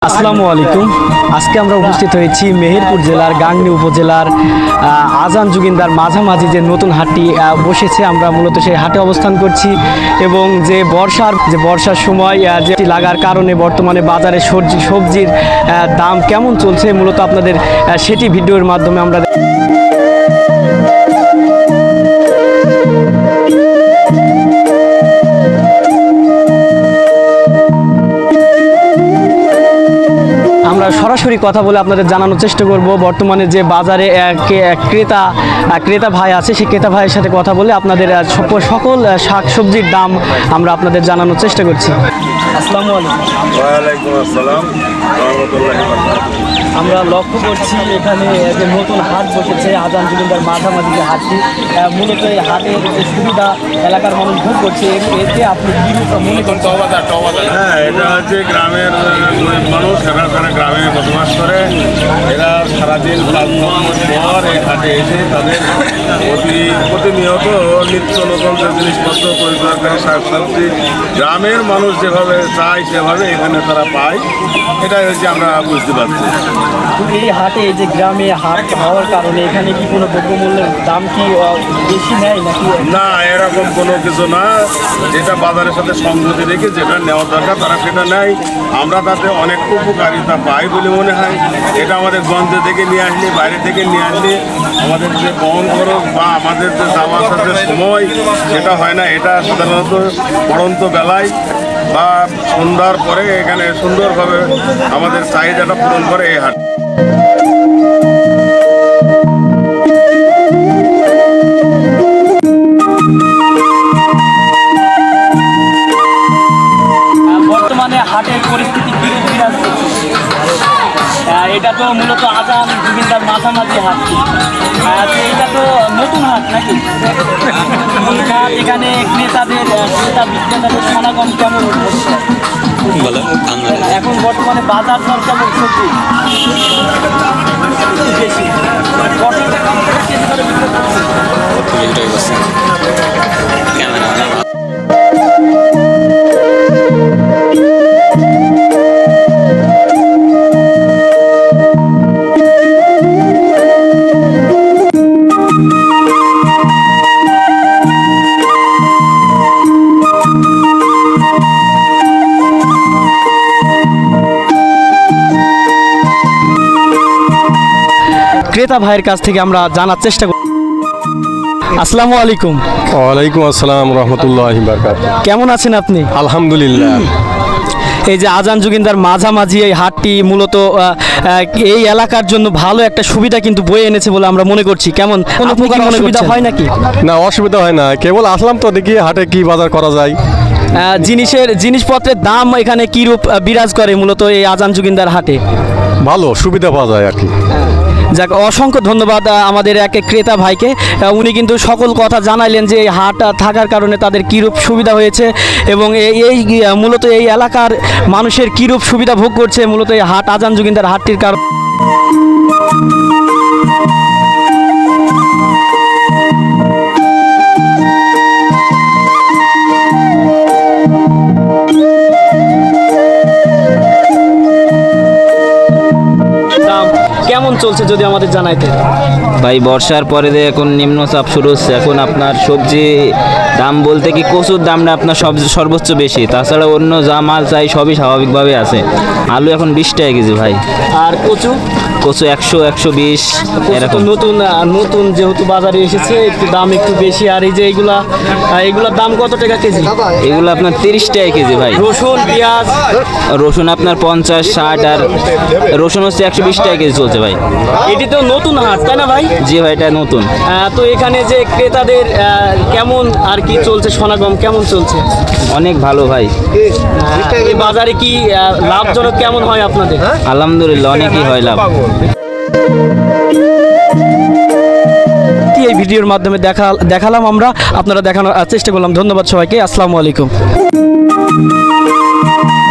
আসসালামু আলাইকুম। আজকে আমরা উপস্থিত হয়েছি মেহেরপুর জেলার গাংনী উপজেলার আজান জুগিন্দার মাঝামাঝি যে নতুন হাটটি বসেছে, আমরা মূলত সেই হাটে অবস্থান করছি এবং যে বর্ষার সময় যে লাগার কারণে বর্তমানে বাজারে সবজির দাম কেমন চলছে মূলত আপনাদের সেটি ভিডিওর মাধ্যমে আমরা সরাসরি কথা বলে আপনাদের জানানোর চেষ্টা করব। বর্তমানে যে বাজারে ক্রেতা ভাই আছে, সেই ক্রেতা ভাইয়ের সাথে কথা বলে আপনাদের সকল শাকসবজির দাম আমরা আপনাদের জানানোর চেষ্টা করছি। আসসালামু আলাইকুম। ওয়ালাইকুম আসসালাম রাহমাতুল্লাহি ওয়া বারাকাতুহু। আমরা লক্ষ্য করছি এখানে যে নতুন হাট বসেছে আজান জুগিন্দার মাঝামাঝি যে হাটটি, মূলত এই হাটের সুবিধা এলাকার মানুষ ভোগ করছে, এতে আপনি কি মনে করছেন? হ্যাঁ, এটা হচ্ছে গ্রামের মানুষ, এরা গ্রামে বসবাস করে। এরা সারাদিন কাজকর্ম পর এই হাটে এসে তাদের প্রতিনিয়ত নিত্য নতুন যে জিনিসপত্র পরিষ্কারকারী শাকসবজি গ্রামের মানুষ যেভাবে চায় সেভাবে এখানে তারা পায়, এটাই হচ্ছে আমরা বুঝতে পারছি। এই হাটে এই যে গ্রামে হাট হওয়ার কারণে এখানে কি কোনো দ্রব্যমূল্যের দাম কি বেশি নেয় নাকি? না, এরকম কোনো কিছু না। যেটা বাজারের সাথে সংগতি রেখে যেটা নেওয়ার দরকার তারা সেটা নেয়। আমরা তাতে অনেক উপকারিতা পাই বলে মনে হয়। এটা আমাদের গঞ্জ থেকে নিয়ে আসলে, বাইরে থেকে নিয়ে আসলে আমাদের যে বহন খরচ বা আমাদের যে যাওয়া আসার যে সময় সেটা হয় না। এটা সাধারণত পড়ন্ত বেলায় বা সন্ধ্যার পরে এখানে সুন্দরভাবে আমাদের চাহিদাটা পূরণ করে এই হাট। বর্তমানে হাটের পরিস্থিতি কিরূপ বিরাজ করছে? এটা তো মূলত আজান জুগিন্দার মাঝামাঝি হাট, এটা তো নতুন হাট নাকি? এখানে ক্রেতা বিক্রেতাদের সমাগম কেমন হচ্ছে এখন বর্তমানে? বাজার দর কেমন সবজি? বেশি পটলটা কেমন কেজি করে বিক্রি করছে? ক্রেতা ভাইয়ের কাছ থেকে আমরা জানার চেষ্টা করি। আসসালামু আলাইকুম। ওয়ালাইকুম আসসালাম রহমতুল্লাহি ওয়া বারাকাতুহু। কেমন আছেন আপনি? আলহামদুলিল্লাহ। এই যে আজান জুগিন্দার মাঝামাঝি এই হাটটি মূলত এই এলাকার জন্য ভালো একটা সুবিধা কিন্তু বয়ে এনেছে বলে আমরা মনে করছি। কেমন কোনো প্রকার অসুবিধা হয় নাকি? না, অসুবিধা হয় না, কেবল আসলাম তো দেখি হাটে কি বাজার করা যায়। জিনিসপত্রের দাম এখানে কিরূপ বিরাজ করে মূলত এই আজান জুগিন্দার হাটে? ভালো সুবিধা পাওয়া যায় আর কি। যাক, অসংখ্য ধন্যবাদ আমাদের এক ক্রেতা ভাইকে। উনি কিন্তু সকল কথা জানাইলেন যে এই হাট থাকার কারণে তাদের কীরূপ সুবিধা হয়েছে এবং এই মূলত এই এলাকার মানুষের কীরূপ সুবিধা ভোগ করছে মূলত এই হাট আজান জুগিন্দার হাটটির কারণ। কেমন চলছে যদি আমাদের জানাইতে? ভাই, বর্ষার পরে এখন নিম্নচাপ শুরু হচ্ছে। এখন আপনার সবজি দাম বলতে কি কচুর দামটা আপনার সর্বোচ্চ বেশি, তাছাড়া অন্য যা মাল চাই সবই স্বাভাবিকভাবে আছে। আলু এখন 20 টাকা কেজি ভাই। আর কচু 100, 120 এরকম। নতুন যেহেতু বাজারে এসেছে একটু দাম একটু বেশি। আর এই যে এগুলার দাম কত টাকা কেজি? এগুলো আপনার 30 টাকা কেজি ভাই। রসুন, পেঁয়াজ? রসুন আপনার 50, 60 আর রসুন হচ্ছে 120 টাকা কেজি চলছে ভাই। এটি তো নতুন হাট তাই না ভাই? জি ভাই, এটা নতুন। তো এখানে যে ক্রেতাদের কেমন আর কি চলছে, সমাগম কেমন চলছে? অনেক ভালো ভাই। এই বাজারে কি লাভজনক কেমন হয় আপনাদের? আলহামদুলিল্লাহ, অনেকই হয় লাভ। এই ভিডিওর মাধ্যমে দেখালাম আমরা, আপনারা দেখানোর চেষ্টা করলাম। ধন্যবাদ সবাইকে। আসসালামু আলাইকুম।